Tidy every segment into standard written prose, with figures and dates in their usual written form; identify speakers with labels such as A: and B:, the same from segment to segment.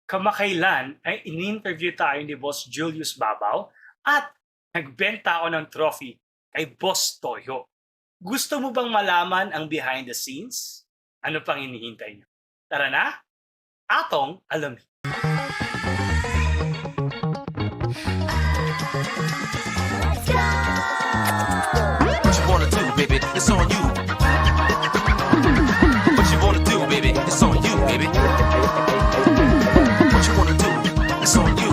A: Kamakailan ay in-interview tayo ni Boss Julius Babaw at nagbenta ako ng trophy kay Boss Toyo. Gusto mo bang malaman ang behind the scenes? Ano pang hinihintay niyo? Tara na, atong alamin.
B: What you wanna do, baby? It's on you. What you wanna do, baby? It's on you, baby. What you wanna do? It's on you.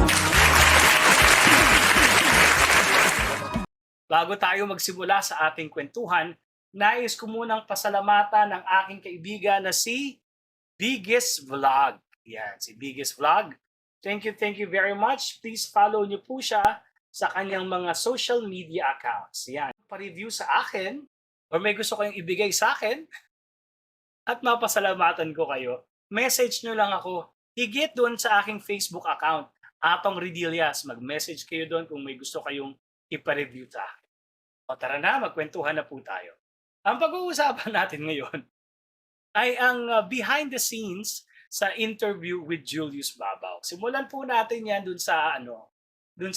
A: Bago tayo magsimula sa ating kwentuhan, nais ko munang pasalamatan ng aking kaibigan na si Biggest Vlog. Yan, si Biggest Vlog. Thank you very much. Please follow niyo po siya sa kanyang mga social media accounts. Yan. Pa-review sa akin or may gusto kayong ibigay sa akin at mapasalamatan ko kayo, message nyo lang ako. Higit doon sa aking Facebook account, Atong Redillas. Mag-message kayo doon kung may gusto kayong ipa-review sa akin. O tara na, magkwentuhan na po tayo. Ang pag-uusapan natin ngayon ay ang behind the scenes sa interview with Julius Babaw. Simulan po natin yan dun sa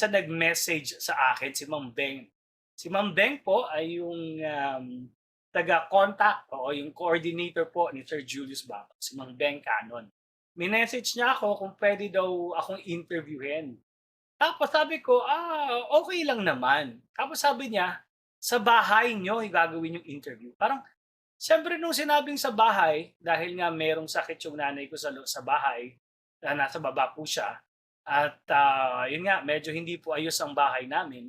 A: nag-message sa akin, si Ma'am Beng. Si Ma'am Beng po ay yung taga-contact o yung coordinator po ni Sir Julius Babaw, si Ma'am Beng Canon. Minessage niya ako kung pwede daw akong interviewin. Tapos sabi ko, okay lang naman. Tapos sabi niya, sa bahay nyo gagawin yung interview. Parang, siyempre nung sinabing sa bahay, dahil nga merong sakit yung nanay ko sa bahay, na nasa baba po siya, at yun nga, medyo hindi po ayos ang bahay namin,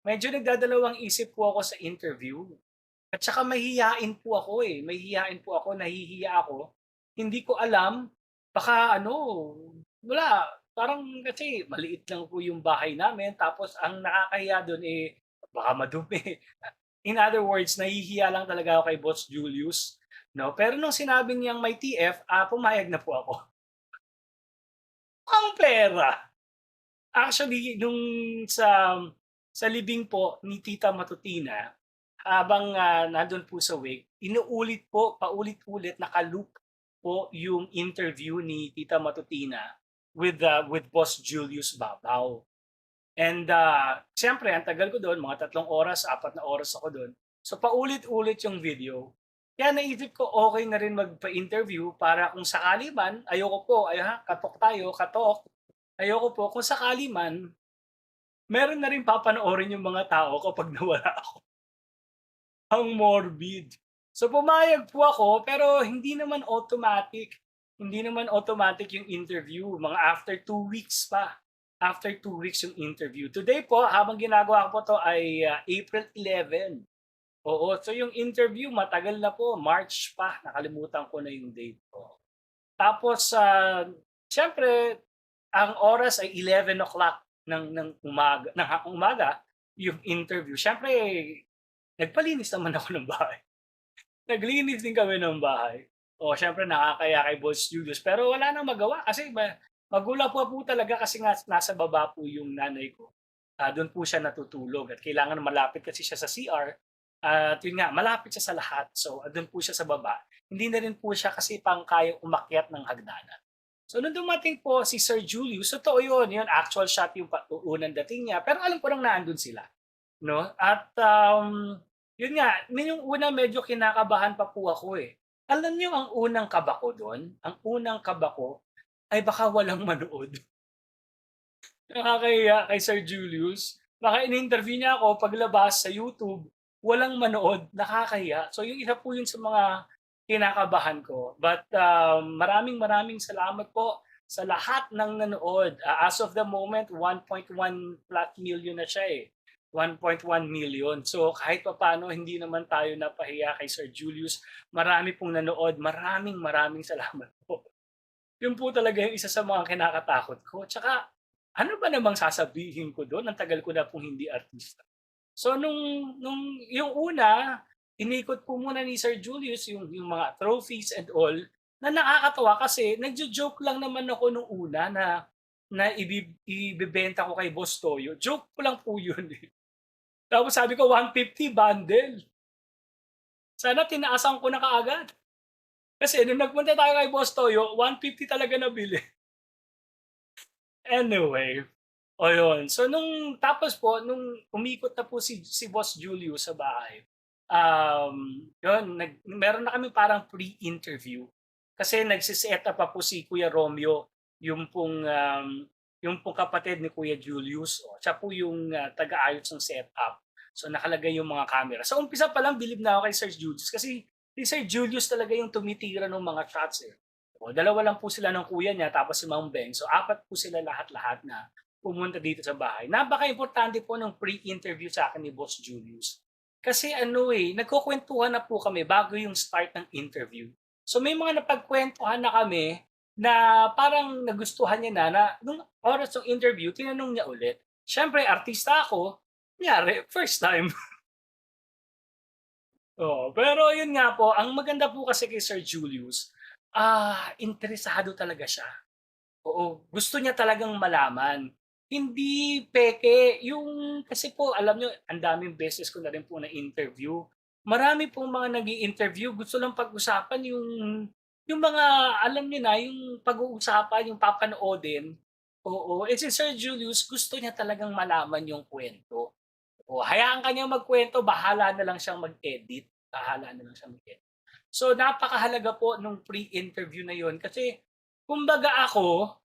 A: medyo nagdadalawang isip po ako sa interview. At saka mahihiyain po ako nahihiya ako. Hindi ko alam, baka wala, parang kasi maliit lang po yung bahay namin, tapos ang nakakahiya doon baka madumi. In other words, nahihiya lang talaga ako kay Boss Julius. No? Pero nung sinabi niyang may TF, pumayag na po ako. Ang pera! Actually, nung sa libing po ni Tita Matutina, habang nandun po sa wake, paulit-ulit, nakaloop po yung interview ni Tita Matutina with Boss Julius Babaw. And siyempre, ang tagal ko doon, mga 3 oras, 4 na oras ako doon. So paulit-ulit yung video. Kaya naisip ko, okay na rin magpa-interview para kung sakali man, katok. Ayoko po, kung sakali man, meron na rin papanoorin yung mga tao kapag nawala ako. Ang morbid. So pumayag po ako, pero hindi naman automatic. Hindi naman automatic yung interview. Mga after 2 weeks pa. After 2 weeks yung interview. Today po, habang ginagawa ko po to ay April 11. Oo, so yung interview matagal na po, March pa. Nakalimutan ko na yung date ko. Tapos, syempre, ang oras ay 11 o'clock ng umaga yung interview. Syempre, nagpalinis naman ako ng bahay. Naglinis din kami ng bahay. O, syempre, nakakaya kay Boss Julius. Pero wala nang magawa kasi magulang po talaga kasi nga nasa baba po yung nanay ko. Doon po siya natutulog at kailangan malapit kasi siya sa CR. At yun nga, malapit siya sa lahat. So, doon po siya sa baba. Hindi na rin po siya kasi kayang umakyat ng hagdanan. So, nung dumating po si Sir Julius, totoo yun, actual shot yung unang dating niya. Pero alam ko lang naandun sila. No? At yun nga, yung una medyo kinakabahan pa po ako eh. Alam niyo ang unang kaba ko doon? Ang unang kaba ko ay baka walang manood. Nakakahiya kay Sir Julius. Baka in-interview niya ako paglabas sa YouTube, walang manood, nakakahiya. So yung isa po yun sa mga kinakabahan ko. But maraming salamat po sa lahat ng nanood. As of the moment, 1.1 plus million na siya eh. 1.1 million. So kahit pa paano, hindi naman tayo napahiya kay Sir Julius. Marami pong nanood. Maraming salamat po. Yun po talaga yung isa sa mga kinakatakot ko. Tsaka, ano ba namang sasabihin ko doon? Ang tagal ko na pong hindi artista. So, nung yung una, inikot po muna ni Sir Julius yung mga trophies and all, na nakakatawa kasi nagjo-joke lang naman ako nung una na ibibenta ko kay Boss Toyo. Joke ko lang po yun eh. Tapos sabi ko, 150 bundle. Sana tinaasan ko na kaagad. Kasi nung nagpunta tayo kay Boss Toyo, 150 talaga nabili. Anyway, o yun. So nung tapos po nung umikot na po si Boss Julius sa bahay, yun meron na kami parang pre-interview. Kasi nagse-set up pa po si Kuya Romeo, yung pong kapatid ni Kuya Julius, siya po yung, taga-ayos ng setup. So nakalagay yung mga camera. Sa umpisa pa lang bilib na ako kay Sir Julius kasi si Sir Julius talaga yung tumitira ng mga shots, eh. Dalawa lang po sila ng kuya niya tapos si Ma'am Beng. So apat po sila lahat-lahat na pumunta dito sa bahay. Napaka-importante po ng pre-interview sa akin ni Boss Julius. Kasi ano nagkukuwentuhan na po kami bago yung start ng interview. So may mga napagkuwentuhan na kami na parang nagustuhan niya na nung oras ng interview, tinanong niya ulit. Siyempre, artista ako, kunyari, first time. Oo, pero yun nga po, ang maganda po kasi kay Sir Julius, interesado talaga siya. Oo, gusto niya talagang malaman. Hindi peke, yung kasi po alam niyo ang daming beses ko na rin po na-interview. Marami pong mga nag-i-interview gusto lang pag-usapan yung mga alam niyo na, yung pag-uusapan, yung papanoodin. Oo, si Sir Julius gusto niya talagang malaman yung kwento. Oo, hayaan ka niyang magkuwento, bahala na lang siyang mag-edit, bahala na lang siyang mag-edit. So, napakahalaga po nung pre-interview na yun kasi kumbaga ako,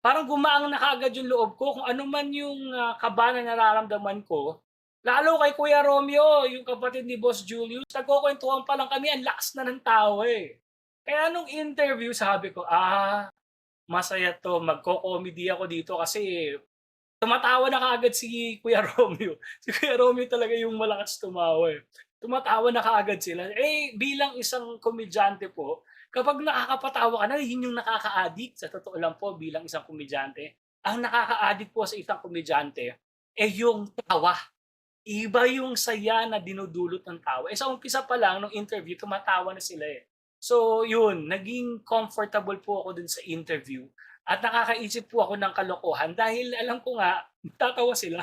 A: parang gumaang na kaagad yung loob ko kung ano man yung, kaba na nararamdaman ko. Lalo kay Kuya Romeo, yung kapatid ni Boss Julius, nagkukuwentuhan pa lang kami, ang lakas na ng tawa, eh. Kaya nung interview sabi ko, masaya 'to, magko-comedy ako dito kasi tumatawa na kaagad si Kuya Romeo. Si Kuya Romeo talaga yung malakas tumawa, eh. Tumatawa na kaagad sila. Eh, bilang isang komedyante po, kapag nakakapatawa ka na, yun yung nakaka-addict. Sa totoo lang po bilang isang komedyante, ang nakaka-addict po sa isang komedyante, eh, yung tawa. Iba yung saya na dinudulot ng tawa. Eh, sa umpisa pa lang nung interview tumatawa na sila, eh. So yun, naging comfortable po ako dun sa interview at nakakaisip po ako ng kalokohan dahil alam ko nga tatawa sila.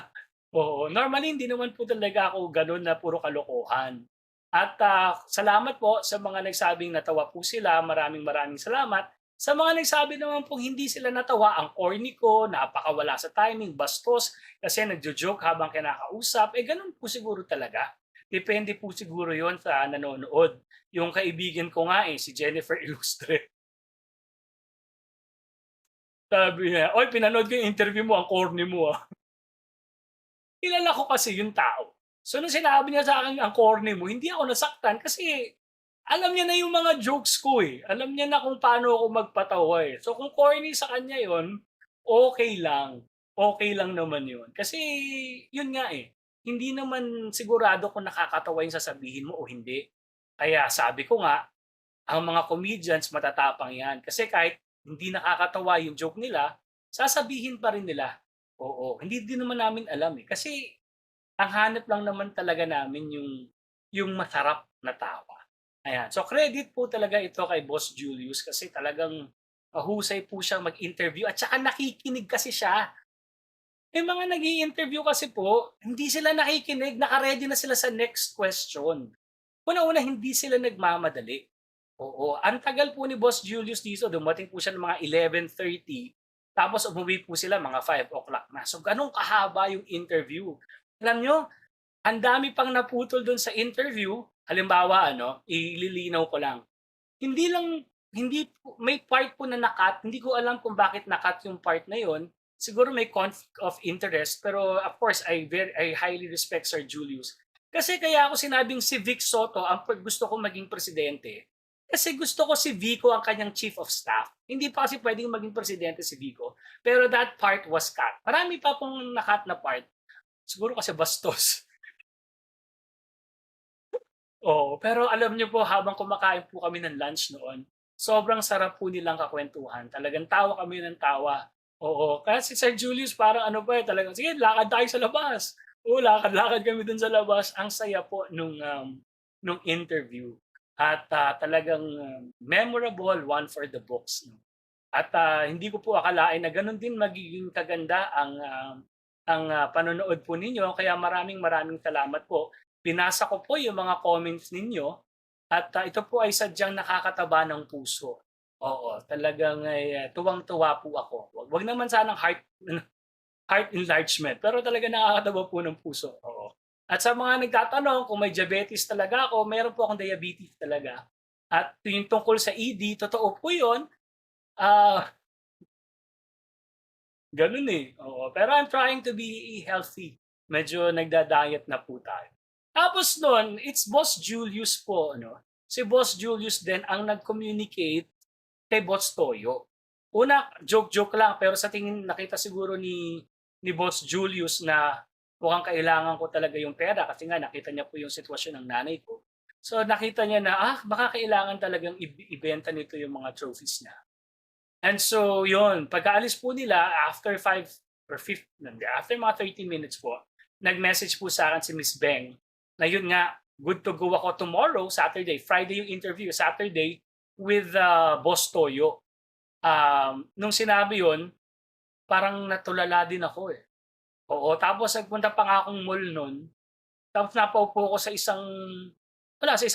A: Oo, normally hindi naman po talaga ako gano'n na puro kalokohan. At, salamat po sa mga nagsabing natawa po sila, maraming maraming salamat. Sa mga nagsabi naman pong hindi sila natawa, ang corny ko, napakawala sa timing, bastos, kasi nagjo-joke habang kinakausap, gano'n po siguro talaga. Depende po siguro yon sa nanonood. Yung kaibigan ko nga, si Jennifer Ilustre, sabi niya, "Uy, pinanood ko yung interview mo, ang corny mo, ah." Kilala ko kasi yung tao. So nung sinabi niya sa akin, "Ang corny mo," hindi ako nasaktan kasi alam niya na yung mga jokes ko, eh. Alam niya na kung paano ako magpatawa, eh. So kung corny sa kanya yon, okay lang. Okay lang naman yon. Kasi yun nga, hindi naman sigurado kung nakakatawa yung sasabihin mo o hindi. Kaya sabi ko nga, ang mga comedians matatapang 'yan. Kasi kahit hindi nakakatawa yung joke nila, sasabihin pa rin nila. Oo, hindi din naman namin alam, kasi ang hanap lang naman talaga namin yung masarap na tawa. Ayan, so credit po talaga ito kay Boss Julius kasi talagang mahusay po siyang mag-interview at saka nakikinig kasi siya. May mga nag-i-interview kasi po, hindi sila nakikinig, naka-ready na sila sa next question. Una-una, hindi sila nagmamadali. Oo, ang tagal po ni Boss Julius dito, dumating po siya ng mga 11:30, tapos umuwi po sila mga 5 o'clock na. So gano'n kahaba yung interview. Alam niyo, ang dami pang naputol do'n sa interview. Halimbawa ililinaw ko lang. Hindi lang hindi po may part po na na-cut, hindi ko alam kung bakit na-cut yung part na yon. Siguro may conflict of interest, pero of course I highly respect Sir Julius. Kasi kaya ako sinabing si Vic Soto ang gusto kong maging presidente, kasi gusto ko si Vico ang kanyang chief of staff. Hindi pa kasi puwedeng maging presidente si Vico, pero that part was cut. Marami pa pong na-cut na part, siguro kasi bastos. Oo, pero alam niyo po habang kumakain po kami ng lunch noon, sobrang sarap po nilang kakwentuhan. Talagang tawa kami ng tawa. Oo, kaya si Sir Julius parang ano pa, talagang, "Sige lakad tayo sa labas." Oo, lakad-lakad kami dun sa labas. Ang saya po nung interview at, talagang memorable, one for the books 'no. At, hindi ko po akalain na gano'n din magiging kaganda ang panonood po ninyo kaya maraming maraming salamat po. Binasa ko po yung mga comments ninyo at, ito po ay sadyang nakakataba ng puso. Oo, talagang ay, tuwang-tuwa po ako. 'Wag naman sanang heart enlargement, pero talaga nakakataba po ng puso, oo. At sa mga nagtatanong kung may diabetes talaga ako, meron po akong diabetes talaga. At yung tungkol sa ED, totoo po yun. Ah, Gano'n, eh, oo. Pero I'm trying to be healthy. Medyo nagda-diet na po tayo. Tapos nun, it's Boss Julius po 'no. Si Boss Julius din ang nag-communicate kay Boss Toyo. Una, joke-joke lang pero sa tingin nakita siguro ni Boss Julius na mukhang kailangan ko talaga yung pera kasi nga nakita niya po yung sitwasyon ng nanay ko. So nakita niya na, baka kailangan talagang ibenta nito yung mga trophies niya. And so yun, pagkaalis po nila after 5 or 5 hindi, after mga 30 minutes po, nag-message po sa akin si Miss Beng na yun nga, good to go ako tomorrow, Saturday. Friday yung interview, Saturday with Boss Toyo. Nung sinabi yun, parang natulala din ako, eh. Oo, tapos nagpunta pa nga akong mall nun, tapos napaupo ko sa isang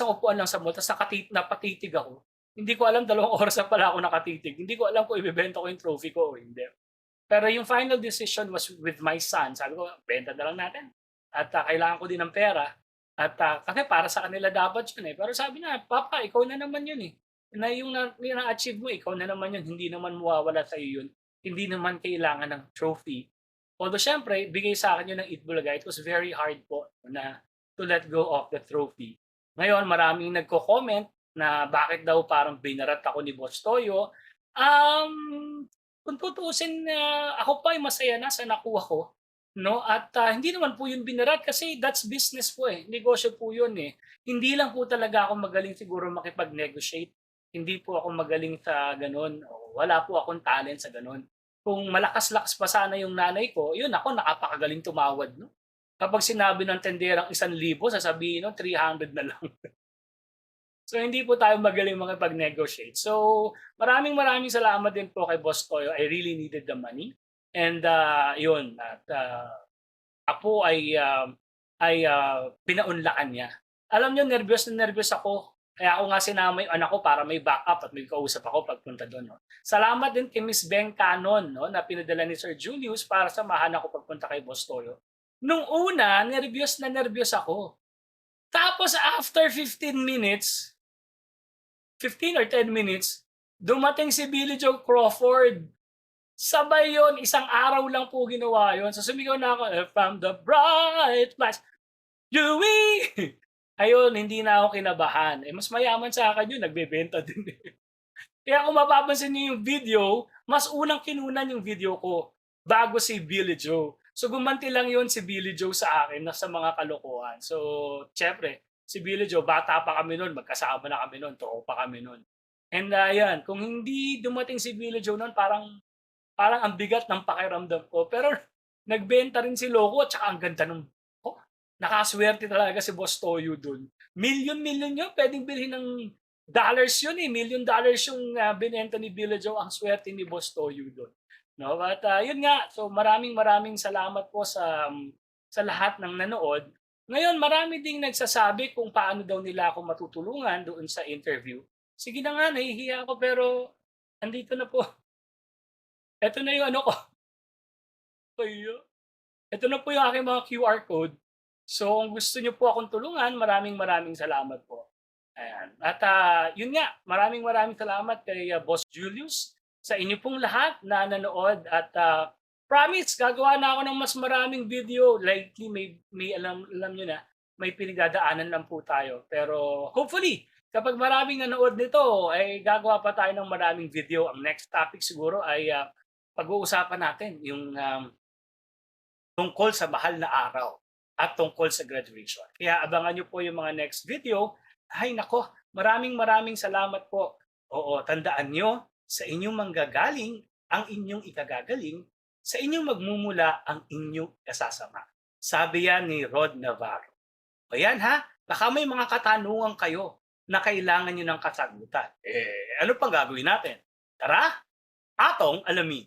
A: upuan lang sa mall tapos napatitig ako. Hindi ko alam 2 oras na pala ako nakatitig. Hindi ko alam kung ibebenta ko yung trophy ko o hindi. Pero yung final decision was with my son. Sabi ko, benta na lang natin. At kailangan ko din ng pera. At kasi para sa kanila dapat yun, eh. Pero sabi niya, Papa, ikaw na naman yun, eh. Yung na-achieve mo, ikaw na naman yun. Hindi naman mawawala sa'yo yun. Hindi naman kailangan ng trophy. Although syempre, bigay sa akin yun ng Itbulaga. It was very hard po na to let go of the trophy. Ngayon, maraming nagko-comment na bakit daw parang binarat ako ni Boss Toyo. Kung tutuusin, ako pa ay masaya na sa nakuha ko, 'no? At hindi naman po 'yun binarat kasi that's business po, eh, negosyo po 'yun, eh. Hindi lang po talaga ako magaling siguro makipag-negotiate. Hindi po ako magaling sa gano'n, o wala po akong talent sa gano'n. Kung malakas-lakas pa sana yung nanay ko, 'yun ako napakagaling tumawad 'no. Kapag sinabi ng tenderang 1,000 sasabihin nun 300 na lang. So hindi po tayo magaling makipag-negotiate. So maraming salamat din po kay Boss Toyo. I really needed the money and, yun at, ako ay pinaunlakan niya. Alam niyo nerbyos na nerbyos ako. Kaya ako nga sinama yung anak ko para may backup at may kausap ako pagpunta do'n 'no. Salamat din kay Miss Beng Canon 'no, na pinadala ni Sir Julius para samahan ako pagpunta kay Boss Toyo. Nung una nerbyos na nerbyos ako. Tapos after 15 or 10 minutes, dumating si Billie Joe Crawford. Sabay yon, isang araw lang po ginawa yon. So sumigaw na ako, from the bright lights, Yui! Ayun, hindi na ako kinabahan. Eh, mas mayaman sa akin yun, nagbebenta din eh. Kaya kung mapapansin niyo yung video, mas unang kinunan yung video ko bago si Billie Joe. So gumanti lang yun si Billie Joe sa akin na sa mga kalokohan. So, syempre, si Billie Joe, bata pa kami noon, magkasama na kami noon, tropa kami noon. And yan, kung hindi dumating si Billie Joe noon, parang ang bigat ng pakiramdam ko. Pero nagbenta rin si Loco at saka ang ganda nung, nakaswerte talaga si Boss Toyo dun. Million-million yun, pwedeng bilhin ng dollars yun eh. $1,000,000 yung binenta ni Billie Joe, ang swerte ni Boss Toyo dun. No, but yun nga, so maraming salamat po sa lahat ng nanood. Ngayon, marami ding nagsasabi kung paano daw nila ako matutulungan doon sa interview. Sige na nga, nahihiya ako pero andito na po. Eto na yung ano ko. Kayo. Ito na po yung aking mga QR code. So kung gusto niyo po akong tulungan, maraming salamat po. Ayan. At yun nga, maraming salamat kay Boss Julius, sa inyo pong lahat na nanood at promise gagawa na ako ng mas maraming video. Likely may alam niyo na, may pinagdadaanan lang po tayo. Pero hopefully, kapag maraming nanood nito, ay gagawa pa tayo ng maraming video. Ang next topic siguro ay pag-uusapan natin yung tungkol sa mahal na araw at tungkol sa graduation. Kaya abangan niyo po yung mga next video. Ay nako, maraming salamat po. Oo, tandaan niyo, sa inyong manggagaling ang inyong ikagagaling, sa inyong magmumula ang inyong kasasama. Sabi yan ni Rod Navarro. Ayan ha, baka may mga katanungan kayo na kailangan nyo ng kasagutan. Ano pang gagawin natin? Tara, atong alamin.